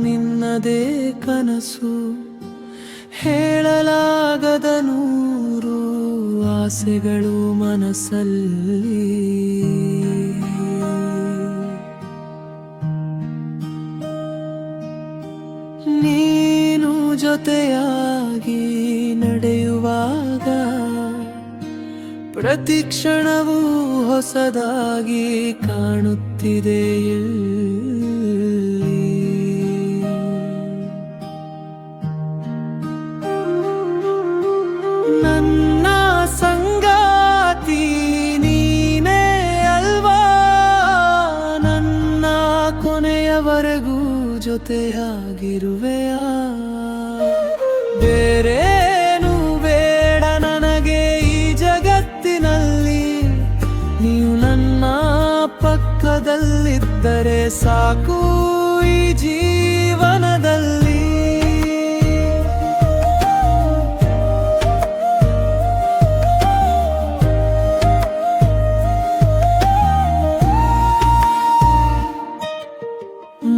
ನಿನ್ನದೇ ಕನಸು ಹೇಳಲಾಗದ ನೂರು ಆಸೆಗಳು ಮನಸ್ಸಲ್ಲಿ ನೀನು ಜೊತೆಯಾಗಿ ನಡೆಯುವಾಗ ಪ್ರತಿ ಕ್ಷಣವೂ ಹೊಸದಾಗಿ ಕಾಣುತ್ತಿದೆ ನನ್ನ ಸಂಗಾತಿ ನೀನೇ ಅಲ್ವಾ ನನ್ನ ಕೊನೆಯವರೆಗೂ ಜೊತೆಯಾಗಿರುವೆಯಾ ಬೇರೇನು ಬೇಡ ನನಗೆ ಈ ಜಗತ್ತಿನಲ್ಲಿ ನೀವು ನನ್ನ ಪಕ್ಕದಲ್ಲಿದ್ದರೆ ಸಾಕು ಈ ಜೀವನದಲ್ಲಿ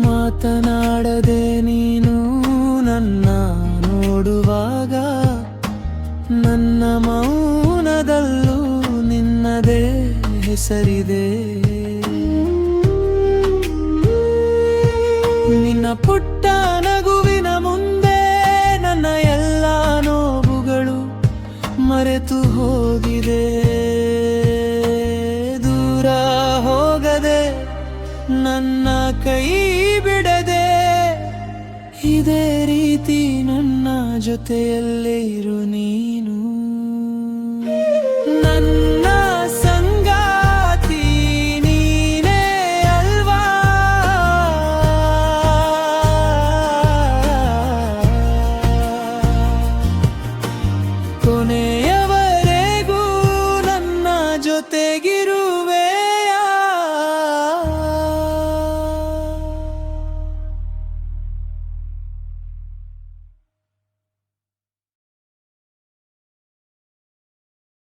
ಮಾತನಾಡದೆ ನೀನು ನನ್ನ ನೋಡುವಾಗ ನನ್ನ ಮೌನದಲ್ಲೂ ನಿನ್ನದೇ ಹೆಸರಿದೆ ನಿನ್ನ ಪುಟ್ಟ ನಗುವಿನ ಮುಂದೆ ನನ್ನ ಎಲ್ಲ ನೋವುಗಳು ಮರೆತು ಹೋಗಿದೆ ದೂರ ಹೋಗದೆ ನನ್ನ ಕೈ ಬಿಡದೆ ಇದೇ ರೀತಿ ನನ್ನ ಜೊತೆಯಲ್ಲೇ ಇರು ನೀನು.